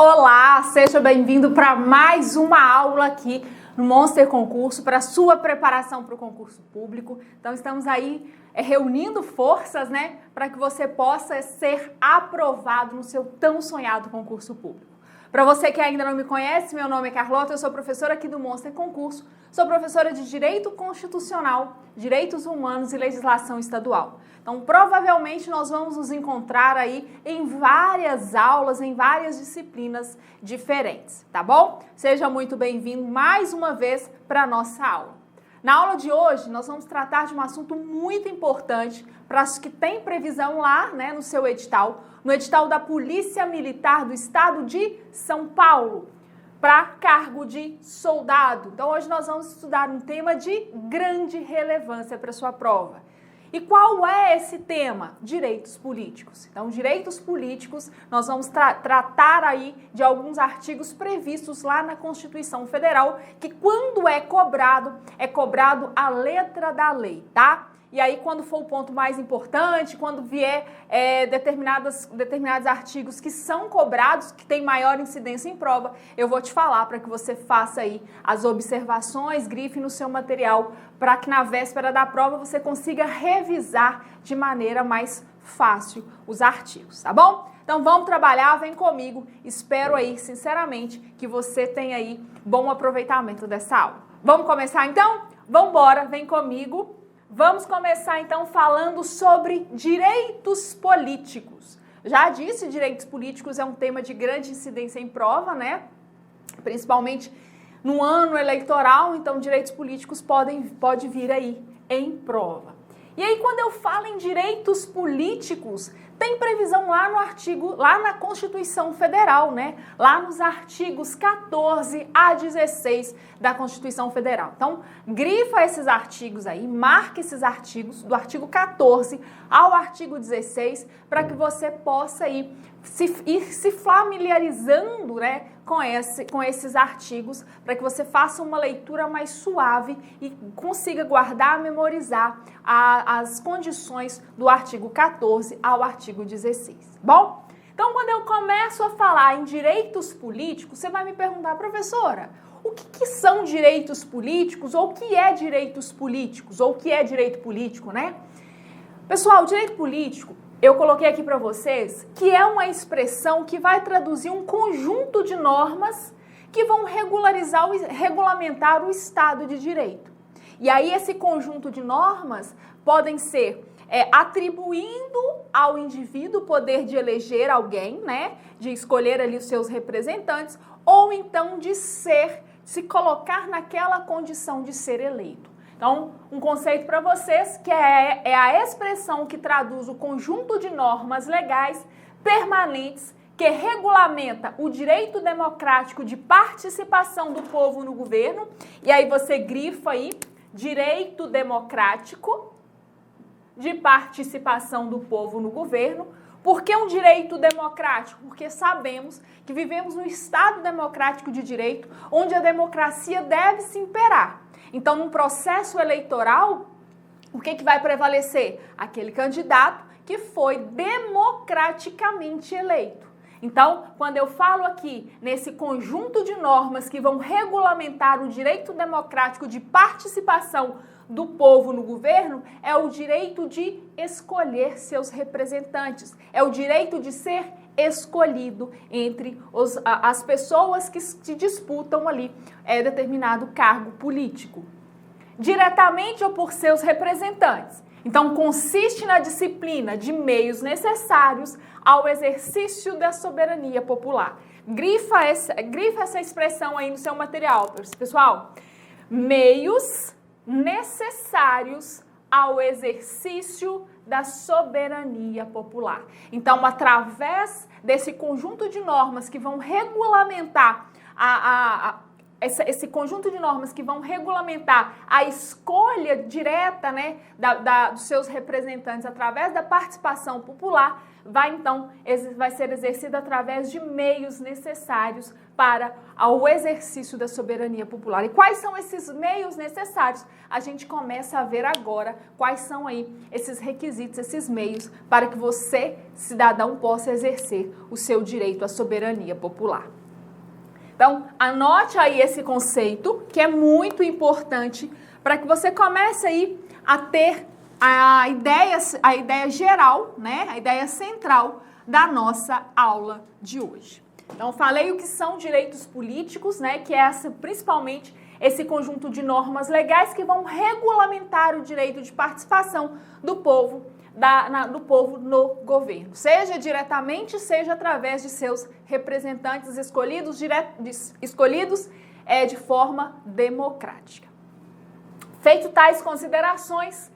Olá, seja bem-vindo para mais uma aula aqui no Monster Concurso para sua preparação para o concurso público. Então estamos aí reunindo forças, né, para que você possa ser aprovado no seu tão sonhado concurso público. Para você que ainda não me conhece, meu nome é Carlota, eu sou professora aqui do Monster Concurso, sou professora de Direito Constitucional, Direitos Humanos e Legislação Estadual. Então, provavelmente nós vamos nos encontrar aí em várias aulas, em várias disciplinas diferentes, tá bom? Seja muito bem-vindo mais uma vez para a nossa aula. Na aula de hoje, nós vamos tratar de um assunto muito importante para os que têm previsão lá, né, no seu edital, no edital da Polícia Militar do Estado de São Paulo, para cargo de soldado. Então, hoje nós vamos estudar um tema de grande relevância para a sua prova. E qual é esse tema? Direitos políticos. Então, direitos políticos, nós vamos tratar aí de alguns artigos previstos lá na Constituição Federal, que quando é cobrado à letra da lei, tá? E aí, quando for o ponto mais importante, quando vier determinados artigos que são cobrados, que tem maior incidência em prova, eu vou te falar para que você faça aí as observações, grife no seu material, para que na véspera da prova você consiga revisar de maneira mais fácil os artigos, tá bom? Então vamos trabalhar, vem comigo, espero aí, sinceramente, que você tenha aí bom aproveitamento dessa aula. Vamos começar então? Vamos embora, vem comigo. Vamos começar então falando sobre direitos políticos. Já disse, direitos políticos é um tema de grande incidência em prova, né? Principalmente no ano eleitoral, então direitos políticos pode vir aí em prova. E aí quando eu falo em direitos políticos, tem previsão lá no artigo, lá na Constituição Federal, né? Lá nos artigos 14 a 16 da Constituição Federal. Então, grifa esses artigos aí, marca esses artigos, do artigo 14 ao artigo 16, para que você possa ir se familiarizando, né, com esses artigos, para que você faça uma leitura mais suave e consiga guardar, memorizar as condições do artigo 14 ao artigo 16. Bom? Então, quando eu começo a falar em direitos políticos, você vai me perguntar, professora, o que são direitos políticos? Ou o que é direitos políticos? Ou o que é direito político, né? Pessoal, direito político, eu coloquei aqui para vocês que é uma expressão que vai traduzir um conjunto de normas que vão regulamentar o Estado de Direito. E aí esse conjunto de normas podem ser atribuindo ao indivíduo o poder de eleger alguém, né, de escolher ali os seus representantes, ou então de se colocar naquela condição de ser eleito. Então, um conceito para vocês que é a expressão que traduz o conjunto de normas legais permanentes que regulamenta o direito democrático de participação do povo no governo. E aí você grifa aí, direito democrático de participação do povo no governo. Por que um direito democrático? Porque sabemos que vivemos num Estado democrático de direito, onde a democracia deve se imperar. Então, num processo eleitoral, o que vai prevalecer? Aquele candidato que foi democraticamente eleito. Então, quando eu falo aqui nesse conjunto de normas que vão regulamentar o direito democrático de participação do povo no governo, é o direito de escolher seus representantes, é o direito de ser escolhido entre as pessoas que se disputam ali determinado cargo político, diretamente ou por seus representantes. Então, consiste na disciplina de meios necessários ao exercício da soberania popular. Grifa essa expressão aí no seu material, pessoal. Meios necessários ao exercício da soberania popular. Então, através desse conjunto de normas que vão regulamentar esse conjunto de normas que vão regulamentar a escolha direta, né, dos seus representantes através da participação popular, vai ser exercida através de meios necessários para o exercício da soberania popular. E quais são esses meios necessários? A gente começa a ver agora quais são aí esses requisitos, esses meios para que você, cidadão, possa exercer o seu direito à soberania popular. Então, anote aí esse conceito, que é muito importante para que você comece aí a ter a ideia geral, né? A ideia central da nossa aula de hoje. Então, falei o que são direitos políticos, né? Que é principalmente esse conjunto de normas legais que vão regulamentar o direito de participação do povo no governo, seja diretamente, seja através de seus representantes escolhidos de forma democrática. Feito tais considerações,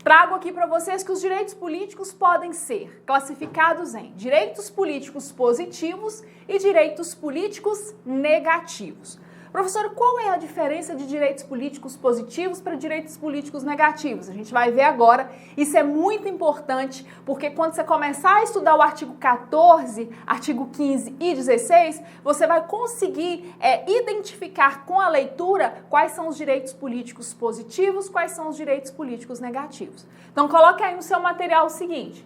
trago aqui para vocês que os direitos políticos podem ser classificados em direitos políticos positivos e direitos políticos negativos. Professor, qual é a diferença de direitos políticos positivos para direitos políticos negativos? A gente vai ver agora. Isso é muito importante, porque quando você começar a estudar o artigo 14, artigo 15 e 16, você vai conseguir identificar com a leitura quais são os direitos políticos positivos, quais são os direitos políticos negativos. Então, coloque aí no seu material o seguinte,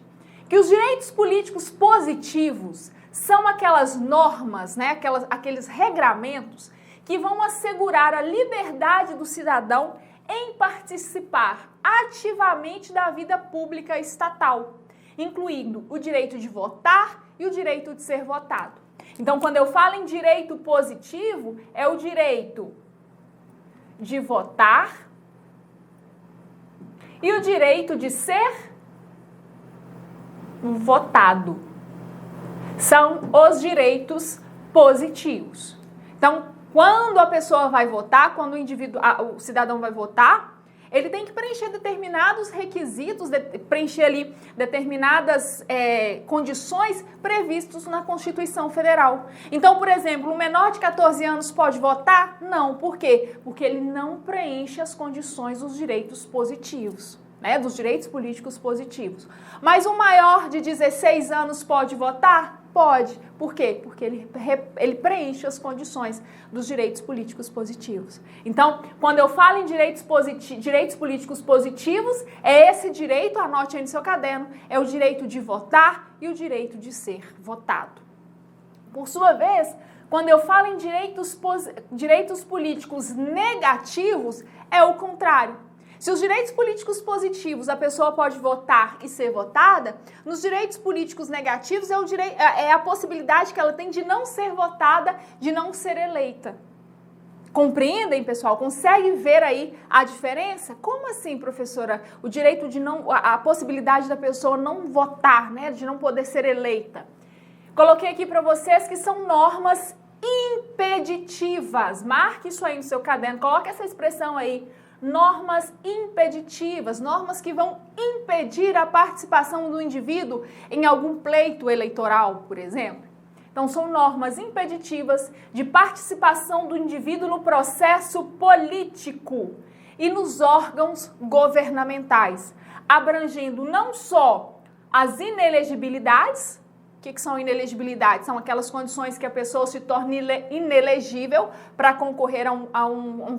que os direitos políticos positivos são aquelas normas, né, aqueles regramentos que vão assegurar a liberdade do cidadão em participar ativamente da vida pública estatal, incluindo o direito de votar e o direito de ser votado. Então, quando eu falo em direito positivo, é o direito de votar e o direito de ser votado. São os direitos positivos. Então, quando a pessoa vai votar, quando o cidadão vai votar, ele tem que preencher determinados requisitos, preencher ali determinadas condições previstos na Constituição Federal. Então, por exemplo, um menor de 14 anos pode votar? Não. Por quê? Porque ele não preenche as condições dos direitos positivos, né? Dos direitos políticos positivos. Mas um maior de 16 anos pode votar? Pode. Por quê? Porque ele preenche as condições dos direitos políticos positivos. Então, quando eu falo em direitos políticos positivos, é esse direito, anote aí no seu caderno, é o direito de votar e o direito de ser votado. Por sua vez, quando eu falo em direitos políticos negativos, é o contrário. Se os direitos políticos positivos a pessoa pode votar e ser votada, nos direitos políticos negativos é a possibilidade que ela tem de não ser votada, de não ser eleita. Compreendem, pessoal? Consegue ver aí a diferença? Como assim, professora? O direito de a possibilidade da pessoa não votar, né? De não poder ser eleita. Coloquei aqui para vocês que são normas impeditivas. Marque isso aí no seu caderno, coloque essa expressão aí. Normas impeditivas, normas que vão impedir a participação do indivíduo em algum pleito eleitoral, por exemplo. Então, são normas impeditivas de participação do indivíduo no processo político e nos órgãos governamentais, abrangendo não só as inelegibilidades. O que são inelegibilidades? São aquelas condições que a pessoa se torna inelegível para concorrer a um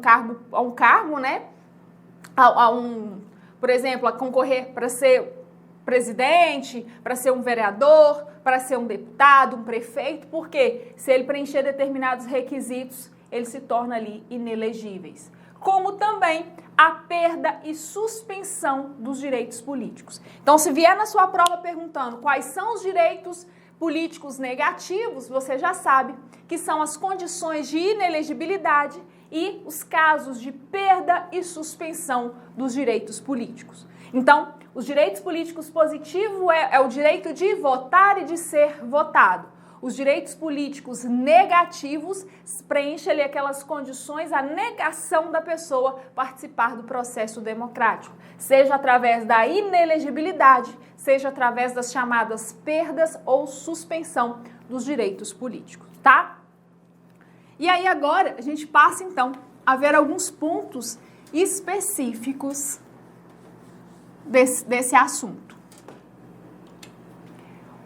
cargo, né? Por exemplo, a concorrer para ser presidente, para ser um vereador, para ser um deputado, um prefeito, porque se ele preencher determinados requisitos, ele se torna ali inelegíveis. Como também a perda e suspensão dos direitos políticos. Então, se vier na sua prova perguntando quais são os direitos políticos negativos, você já sabe que são as condições de inelegibilidade e os casos de perda e suspensão dos direitos políticos. Então, os direitos políticos positivos é o direito de votar e de ser votado. Os direitos políticos negativos preenchem ali aquelas condições, a negação da pessoa participar do processo democrático, seja através da inelegibilidade, seja através das chamadas perdas ou suspensão dos direitos políticos, tá? E aí agora a gente passa então a ver alguns pontos específicos desse assunto.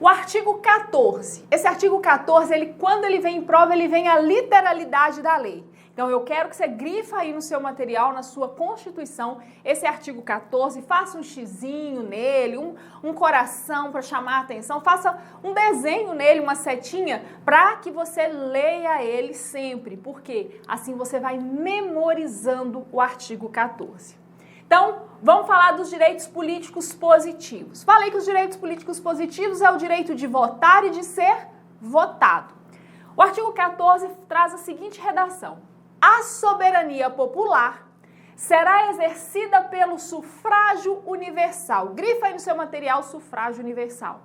O artigo 14. Esse artigo 14, quando ele vem em prova, ele vem a literalidade da lei. Então, eu quero que você grifa aí no seu material, na sua Constituição, esse artigo 14, faça um xizinho nele, um coração para chamar a atenção, faça um desenho nele, uma setinha, para que você leia ele sempre, porque assim você vai memorizando o artigo 14. Então, vamos falar dos direitos políticos positivos. Falei que os direitos políticos positivos é o direito de votar e de ser votado. O artigo 14 traz a seguinte redação: a soberania popular será exercida pelo sufrágio universal. Grifa aí no seu material sufrágio universal.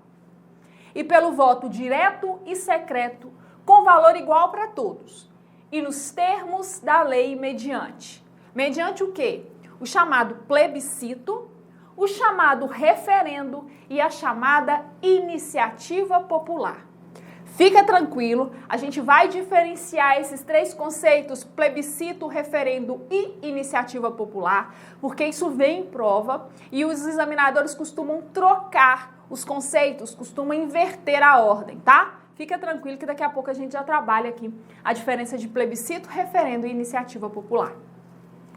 E pelo voto direto e secreto, com valor igual para todos. E nos termos da lei mediante. Mediante o quê? O chamado plebiscito, o chamado referendo e a chamada iniciativa popular. Fica tranquilo, a gente vai diferenciar esses três conceitos, plebiscito, referendo e iniciativa popular, porque isso vem em prova e os examinadores costumam trocar os conceitos, costumam inverter a ordem, tá? Fica tranquilo que daqui a pouco a gente já trabalha aqui a diferença de plebiscito, referendo e iniciativa popular.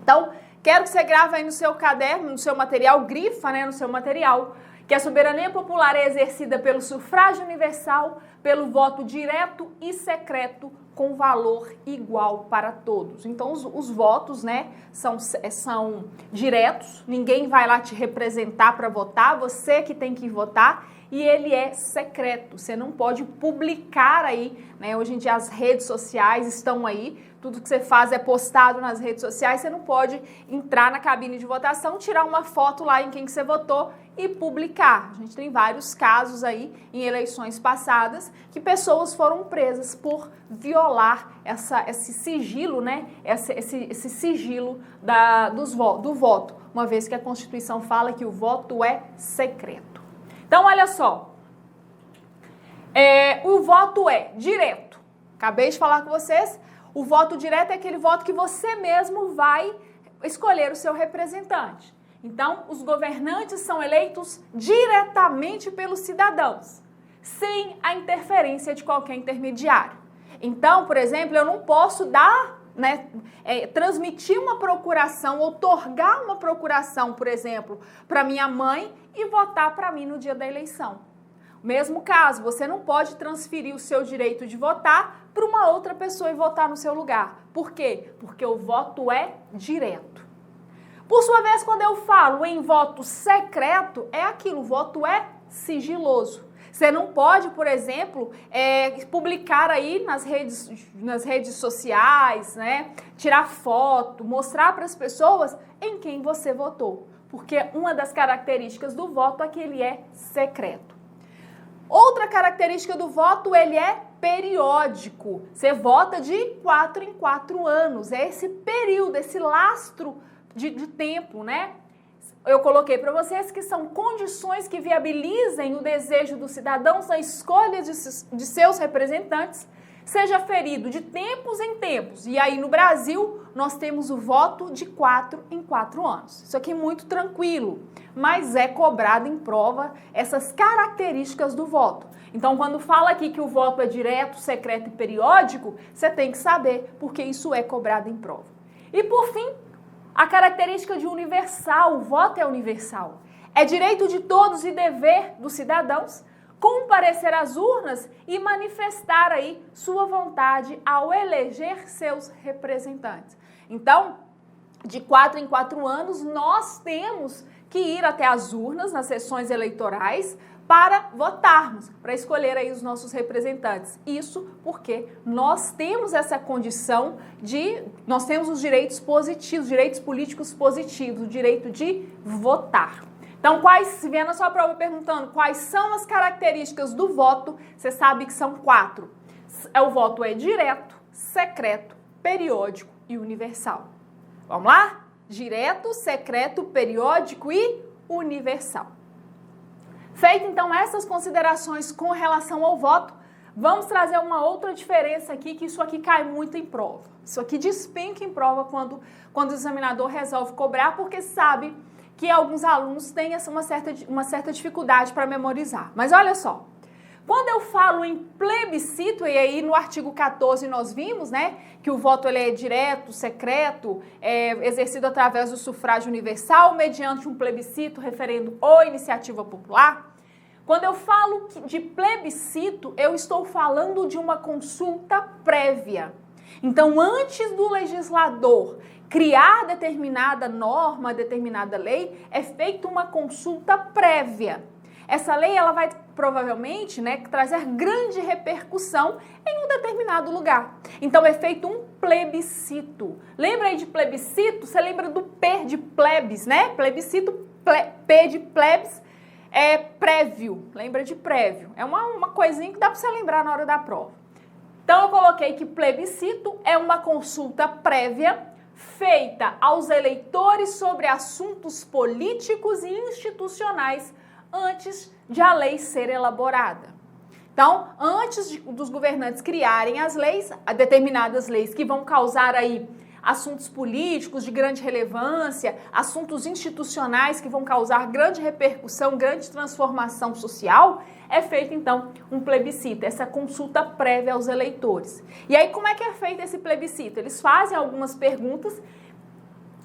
Então, quero que você grave aí no seu caderno, no seu material, grifa, né, no seu material, que a soberania popular é exercida pelo sufrágio universal, pelo voto direto e secreto com valor igual para todos. Então, os votos, né, são diretos, ninguém vai lá te representar para votar, você que tem que votar, e ele é secreto, você não pode publicar aí, né, hoje em dia as redes sociais estão aí, tudo que você faz é postado nas redes sociais, você não pode entrar na cabine de votação, tirar uma foto lá em quem que você votou e publicar. A gente tem vários casos aí em eleições passadas que pessoas foram presas por violar esse sigilo, né? Esse sigilo do voto, uma vez que a Constituição fala que o voto é secreto. Então, olha só, o voto é direto. Acabei de falar com vocês. O voto direto é aquele voto que você mesmo vai escolher o seu representante. Então, os governantes são eleitos diretamente pelos cidadãos, sem a interferência de qualquer intermediário. Então, por exemplo, eu não posso transmitir uma procuração, outorgar uma procuração, por exemplo, para minha mãe e votar para mim no dia da eleição. Mesmo caso, você não pode transferir o seu direito de votar para uma outra pessoa e votar no seu lugar. Por quê? Porque o voto é direto. Por sua vez, quando eu falo em voto secreto, é aquilo, o voto é sigiloso. Você não pode, por exemplo, publicar aí nas redes sociais, né? Tirar foto, mostrar para as pessoas em quem você votou. Porque uma das características do voto é que ele é secreto. Outra característica do voto, ele é periódico. Você vota de 4 em 4 anos. É esse período, esse lastro de tempo, né? Eu coloquei para vocês que são condições que viabilizem o desejo dos cidadãos na escolha de seus representantes, seja ferido de tempos em tempos. E aí no Brasil nós temos o voto de 4 em 4 anos. Isso aqui é muito tranquilo, mas é cobrado em prova essas características do voto. Então quando fala aqui que o voto é direto, secreto e periódico, você tem que saber porque isso é cobrado em prova. E por fim, a característica de universal, o voto é universal. É direito de todos e dever dos cidadãos comparecer às urnas e manifestar aí sua vontade ao eleger seus representantes. Então, de 4 em 4 anos, nós temos que ir até as urnas nas sessões eleitorais para votarmos, para escolher aí os nossos representantes. Isso porque nós temos essa condição nós temos os direitos positivos, direitos políticos positivos, o direito de votar. Então, se vier na sua prova perguntando quais são as características do voto, você sabe que são 4. O voto é direto, secreto, periódico e universal. Vamos lá? Direto, secreto, periódico e universal. Feito, então, essas considerações com relação ao voto, Vamos trazer uma outra diferença aqui, que isso aqui cai muito em prova. Isso aqui despenca em prova quando o examinador resolve cobrar, porque sabe que alguns alunos têm uma certa dificuldade para memorizar. Mas olha só, quando eu falo em plebiscito, e aí no artigo 14 nós vimos, né, que o voto ele é direto, secreto, exercido através do sufrágio universal, mediante um plebiscito, referendo ou iniciativa popular. Quando eu falo de plebiscito, eu estou falando de uma consulta prévia. Então, antes do legislador criar determinada norma, determinada lei, é feita uma consulta prévia. Essa lei ela vai provavelmente, né, trazer grande repercussão em um determinado lugar. Então é feito um plebiscito. Lembra aí de plebiscito? Você lembra do P de plebis, né? Plebiscito, P de plebis é prévio. Lembra de prévio? É uma coisinha que dá para você lembrar na hora da prova. Então eu coloquei que plebiscito é uma consulta prévia feita aos eleitores sobre assuntos políticos e institucionais antes de a lei ser elaborada. Então, antes dos governantes criarem as leis, determinadas leis que vão causar aí assuntos políticos de grande relevância, assuntos institucionais que vão causar grande repercussão, grande transformação social, é feito então um plebiscito, essa consulta prévia aos eleitores. E aí como é que é feito esse plebiscito? Eles fazem algumas perguntas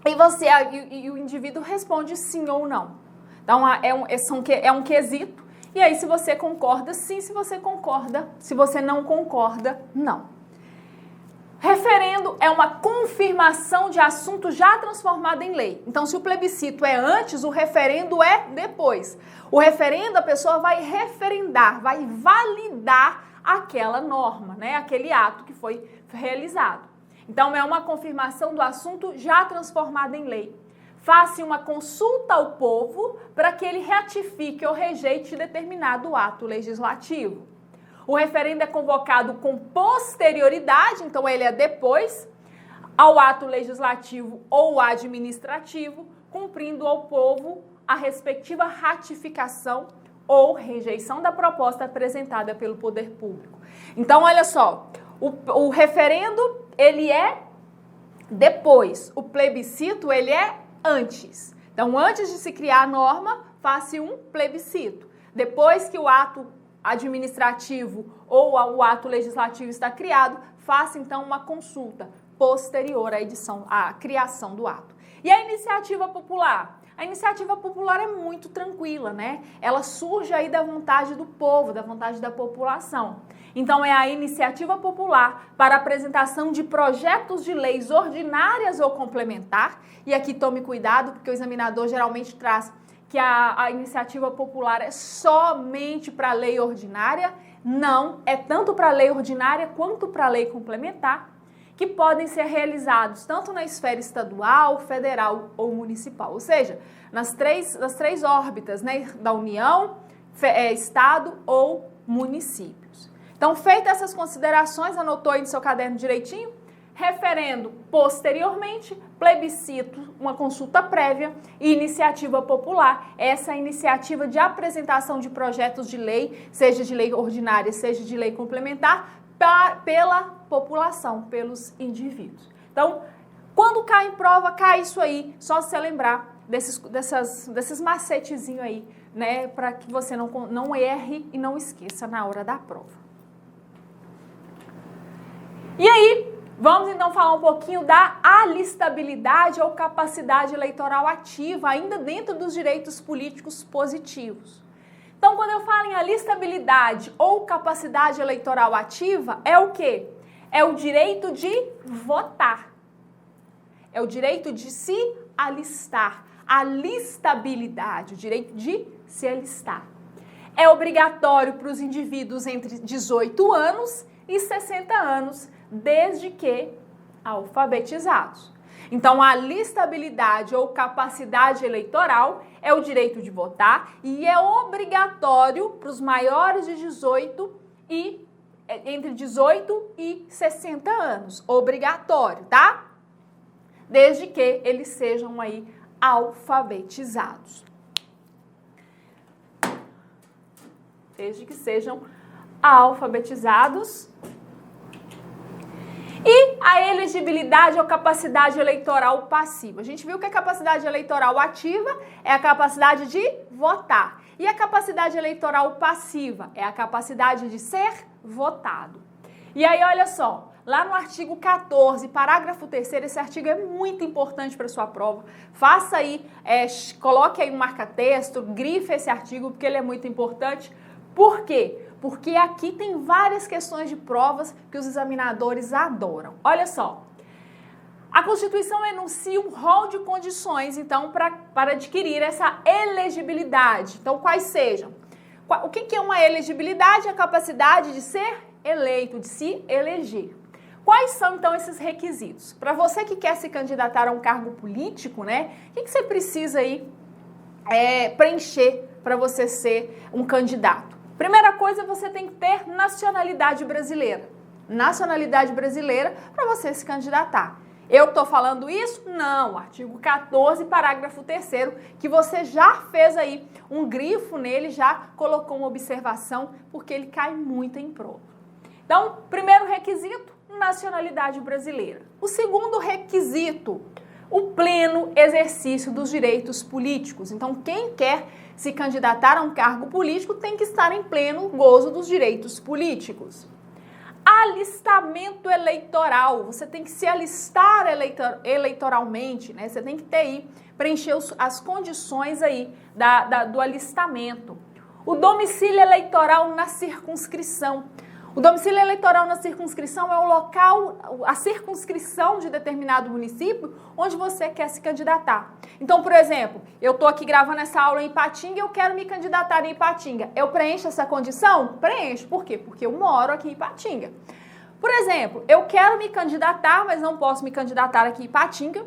e o indivíduo responde sim ou não. Então é um quesito, e aí se você concorda, sim, se você concorda, se você não concorda, não. Referendo é uma confirmação de assunto já transformado em lei. Então, se o plebiscito é antes, o referendo é depois. O referendo, a pessoa vai referendar, vai validar aquela norma, né? Aquele ato que foi realizado. Então, é uma confirmação do assunto já transformado em lei. Faça uma consulta ao povo para que ele ratifique ou rejeite determinado ato legislativo. O referendo é convocado com posterioridade, então ele é depois, ao ato legislativo ou administrativo, cumprindo ao povo a respectiva ratificação ou rejeição da proposta apresentada pelo poder público. Então, olha só, o referendo, ele é depois, o plebiscito, ele é antes. Então, antes de se criar a norma, faça um plebiscito. Depois que o ato administrativo ou o ato legislativo está criado, faça então uma consulta posterior à criação do ato. E a iniciativa popular? A iniciativa popular é muito tranquila, né? Ela surge aí da vontade do povo, da vontade da população. Então é a iniciativa popular para apresentação de projetos de leis ordinárias ou complementar. E aqui tome cuidado, porque o examinador geralmente traz que a iniciativa popular é somente para a lei ordinária. Não, é tanto para a lei ordinária quanto para a lei complementar, que podem ser realizados tanto na esfera estadual, federal ou municipal. Ou seja, nas três órbitas, né, da União, Estado ou municípios. Então, feitas essas considerações, anotou aí no seu caderno direitinho? Referendo posteriormente, plebiscito, uma consulta prévia e iniciativa popular. Essa é a iniciativa de apresentação de projetos de lei, seja de lei ordinária, seja de lei complementar, pela população, pelos indivíduos. Então, quando cai em prova, cai isso aí, só se você lembrar desses macetezinhos aí, né, para que você não erre e não esqueça na hora da prova. E aí, vamos então falar um pouquinho da alistabilidade ou capacidade eleitoral ativa, ainda dentro dos direitos políticos positivos. Então, quando eu falo em alistabilidade ou capacidade eleitoral ativa, é o quê? É o direito de votar. É o direito de se alistar. Alistabilidade, o direito de se alistar. É obrigatório para os indivíduos entre 18 anos e 60 anos, desde que alfabetizados. Então, a alistabilidade ou capacidade eleitoral é o direito de votar e é obrigatório para os maiores de 18 e entre 18 e 60 anos. Obrigatório, tá? Desde que eles sejam aí alfabetizados. Desde que sejam alfabetizados. E a elegibilidade ou capacidade eleitoral passiva. A gente viu que a capacidade eleitoral ativa é a capacidade de votar. E a capacidade eleitoral passiva é a capacidade de ser votado. E aí, olha só, lá no artigo 14, parágrafo 3º, esse artigo é muito importante para a sua prova. Faça aí, coloque aí um marca-texto, grife esse artigo, porque ele é muito importante. Por quê? Porque aqui tem várias questões de provas que os examinadores adoram. Olha só, a Constituição enuncia um rol de condições, então, para adquirir essa elegibilidade. Então, quais sejam? O que é uma elegibilidade? A capacidade de ser eleito, de se eleger. Quais são, então, esses requisitos? Para você que quer se candidatar a um cargo político, né? O que você precisa aí preencher para você ser um candidato? Primeira coisa, você tem que ter nacionalidade brasileira. Nacionalidade brasileira para você se candidatar. Eu estou falando isso? Não. Artigo 14, parágrafo 3º, que você já fez aí um grifo nele, já colocou uma observação, porque ele cai muito em prova. Então, primeiro requisito, nacionalidade brasileira. O segundo requisito, o pleno exercício dos direitos políticos. Então, quem quer se candidatar a um cargo político tem que estar em pleno gozo dos direitos políticos. Alistamento eleitoral, você tem que se alistar eleitoralmente, né? Você tem que ter aí, preencher as condições aí do alistamento. O domicílio eleitoral na circunscrição. O domicílio eleitoral na circunscrição é o local, a circunscrição de determinado município onde você quer se candidatar. Então, por exemplo, eu estou aqui gravando essa aula em Ipatinga e eu quero me candidatar em Ipatinga. Eu preencho essa condição? Preencho. Por quê? Porque eu moro aqui em Ipatinga. Por exemplo, eu quero me candidatar, mas não posso me candidatar aqui em Ipatinga,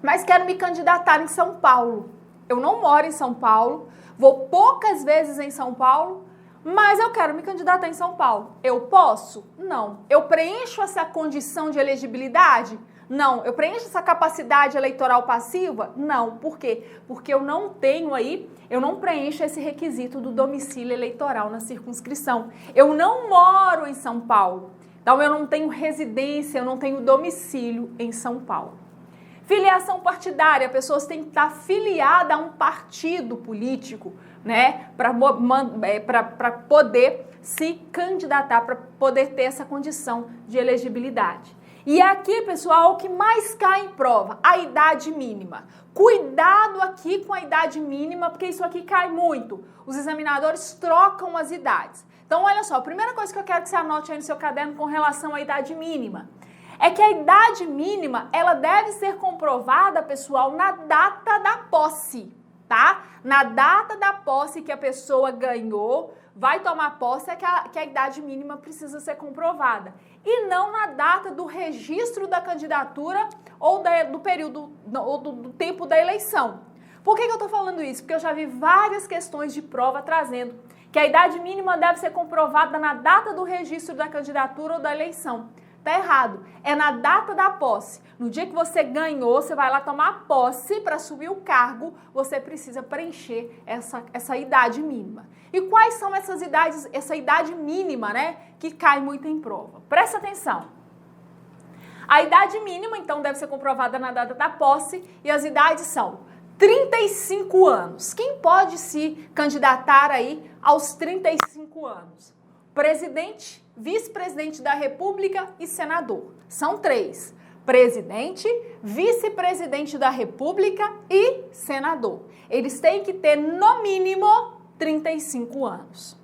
mas quero me candidatar em São Paulo. Eu não moro em São Paulo, vou poucas vezes em São Paulo, mas eu quero me candidatar em São Paulo. Eu posso? Não. Eu preencho essa condição de elegibilidade? Não. Eu preencho essa capacidade eleitoral passiva? Não. Por quê? Porque eu não preencho esse requisito do domicílio eleitoral na circunscrição. Eu não moro em São Paulo. Então, eu não tenho residência, eu não tenho domicílio em São Paulo. Filiação partidária, pessoas têm que estar filiadas a um partido político, né, para poder se candidatar, para poder ter essa condição de elegibilidade. E aqui, pessoal, o que mais cai em prova, a idade mínima. Cuidado aqui com a idade mínima, porque isso aqui cai muito. Os examinadores trocam as idades. Então, olha só, a primeira coisa que eu quero que você anote aí no seu caderno com relação à idade mínima é que a idade mínima, ela deve ser comprovada, pessoal, na data da posse, tá? Na data da posse que a pessoa ganhou, vai tomar posse, é que a idade mínima precisa ser comprovada. E não na data do registro da candidatura ou do período, ou do tempo da eleição. Por que eu tô falando isso? Porque eu já vi várias questões de prova trazendo que a idade mínima deve ser comprovada na data do registro da candidatura ou da eleição. Tá errado. É na data da posse. No dia que você ganhou, você vai lá tomar posse para assumir o cargo, você precisa preencher essa idade mínima. E quais são essas idades, essa idade mínima, né, que cai muito em prova? Presta atenção. A idade mínima, então, deve ser comprovada na data da posse e as idades são 35 anos. Quem pode se candidatar aí aos 35 anos? Presidente, vice-presidente da República e senador. São 3. Presidente, vice-presidente da República e senador. Eles têm que ter, no mínimo, 35 anos.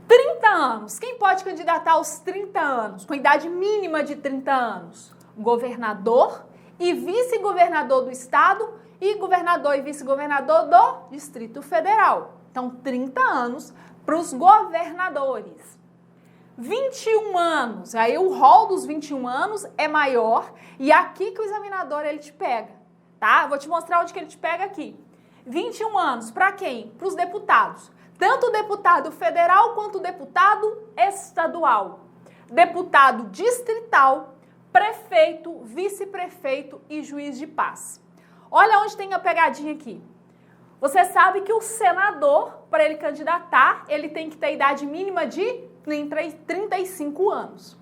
30 anos. Quem pode candidatar aos 30 anos, com idade mínima de 30 anos? Governador e vice-governador do estado e governador e vice-governador do Distrito Federal. Então, 30 anos para os governadores. 21 anos, aí o rol dos 21 anos é maior e aqui que o examinador ele te pega, tá? Vou te mostrar onde que ele te pega aqui. 21 anos, para quem? Para os deputados. Tanto o deputado federal quanto o deputado estadual. Deputado distrital, prefeito, vice-prefeito e juiz de paz. Olha onde tem a pegadinha aqui. Você sabe que o senador, para ele candidatar, ele tem que ter idade mínima de 35 anos.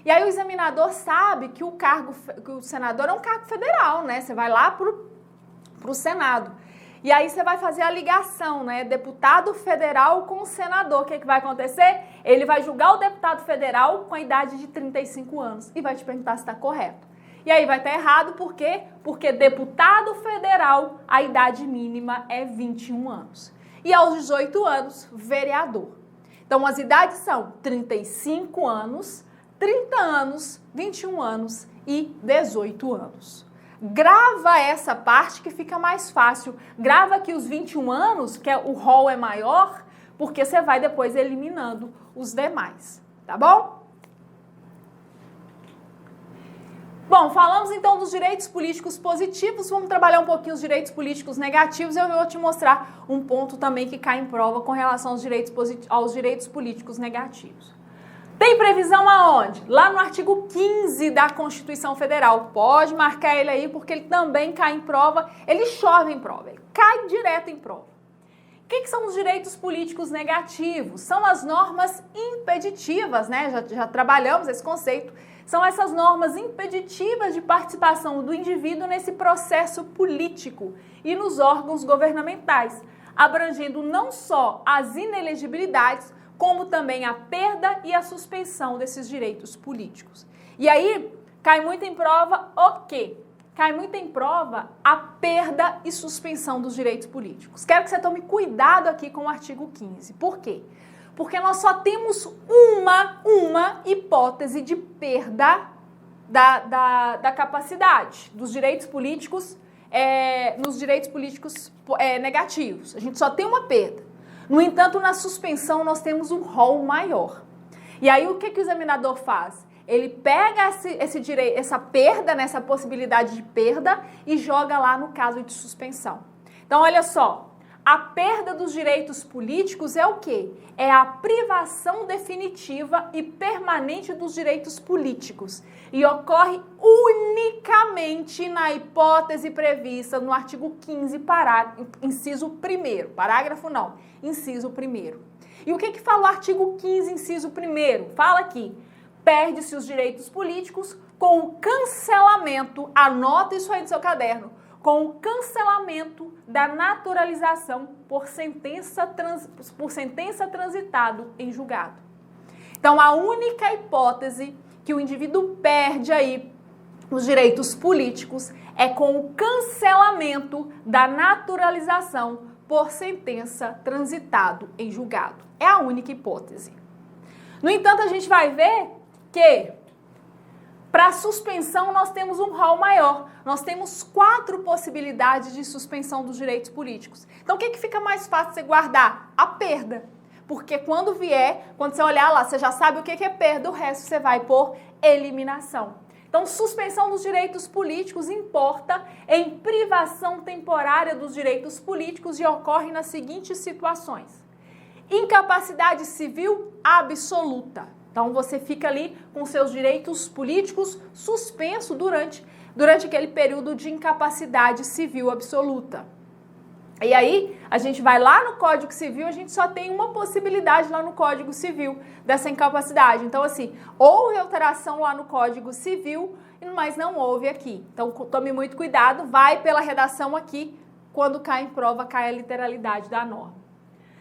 E aí o examinador sabe que que o senador é um cargo federal, né? Você vai lá pro Senado. E aí você vai fazer a ligação, né? Deputado federal com o senador. O que vai acontecer? Ele vai julgar o deputado federal com a idade de 35 anos e vai te perguntar se está correto. E aí vai estar errado, por quê? Porque deputado federal, a idade mínima é 21 anos. E aos 18 anos, vereador. Então as idades são 35 anos, 30 anos, 21 anos e 18 anos. Grava essa parte que fica mais fácil. Grava que os 21 anos, que o rol é maior, porque você vai depois eliminando os demais, tá bom? Bom, falamos então dos direitos políticos positivos, vamos trabalhar um pouquinho os direitos políticos negativos. Eu vou te mostrar um ponto também que cai em prova com relação aos direitos políticos negativos. Tem previsão aonde? Lá no artigo 15 da Constituição Federal. Pode marcar ele aí, porque ele também cai em prova, ele chove em prova, ele cai direto em prova. O que são os direitos políticos negativos? São as normas impeditivas, né? Já trabalhamos esse conceito. São essas normas impeditivas de participação do indivíduo nesse processo político e nos órgãos governamentais, abrangendo não só as inelegibilidades, como também a perda e a suspensão desses direitos políticos. E aí, cai muito em prova o quê? Cai muito em prova a perda e suspensão dos direitos políticos. Quero que você tome cuidado aqui com o artigo 15. Por quê? Porque nós só temos uma hipótese de perda da capacidade dos direitos políticos, nos direitos políticos negativos. A gente só tem uma perda. No entanto, na suspensão, nós temos um rol maior. E aí, o que o examinador faz? Ele pega essa perda, essa possibilidade de perda, e joga lá no caso de suspensão. Então, olha só, a perda dos direitos políticos é o quê? É a privação definitiva e permanente dos direitos políticos. E ocorre unicamente na hipótese prevista no artigo 15, inciso 1º. Parágrafo não, inciso 1º. E o que fala o artigo 15, inciso 1º? Fala aqui, perde-se os direitos políticos com o cancelamento, anota isso aí no seu caderno, com o cancelamento da naturalização por sentença transitado em julgado. Então, a única hipótese que o indivíduo perde aí os direitos políticos é com o cancelamento da naturalização por sentença transitado em julgado. É a única hipótese. No entanto, a gente vai ver que para suspensão nós temos um rol maior. Nós temos 4 possibilidades de suspensão dos direitos políticos. Então, o que fica mais fácil você guardar? A perda. Porque quando você olhar lá, você já sabe o que é perda, o resto você vai por eliminação. Então, suspensão dos direitos políticos importa em privação temporária dos direitos políticos e ocorre nas seguintes situações. Incapacidade civil absoluta. Então, você fica ali com seus direitos políticos suspenso durante aquele período de incapacidade civil absoluta. E aí, a gente vai lá no Código Civil, a gente só tem uma possibilidade lá no Código Civil dessa incapacidade. Então, assim, houve alteração lá no Código Civil, mas não houve aqui. Então, tome muito cuidado, vai pela redação aqui, quando cai em prova, cai a literalidade da norma.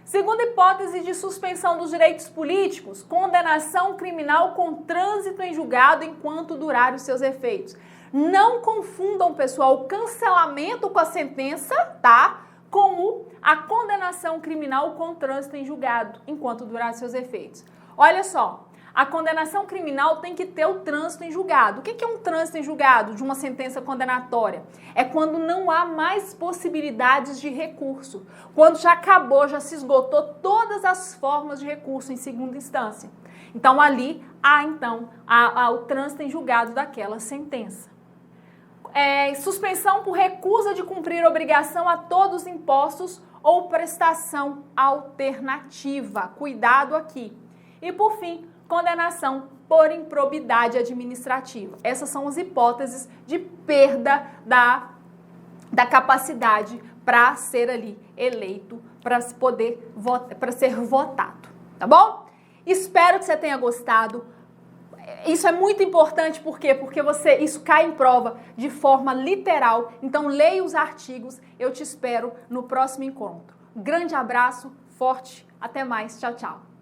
Segunda hipótese de suspensão dos direitos políticos, condenação criminal com trânsito em julgado enquanto durarem os seus efeitos. Não confundam, pessoal, o cancelamento com a sentença, tá? Com a condenação criminal com trânsito em julgado enquanto durar seus efeitos. Olha só, a condenação criminal tem que ter o trânsito em julgado. O que é um trânsito em julgado de uma sentença condenatória? É quando não há mais possibilidades de recurso. Quando já acabou, já se esgotou todas as formas de recurso em segunda instância. Então, ali há o trânsito em julgado daquela sentença. Suspensão por recusa de cumprir obrigação a todos os impostos ou prestação alternativa. Cuidado aqui. E, por fim, condenação por improbidade administrativa. Essas são as hipóteses de perda da capacidade para ser ali eleito, para poder para ser votado, tá bom? Espero que você tenha gostado. Isso é muito importante, por quê? Porque isso cai em prova de forma literal. Então leia os artigos. Eu te espero no próximo encontro. Grande abraço, forte, até mais, tchau, tchau.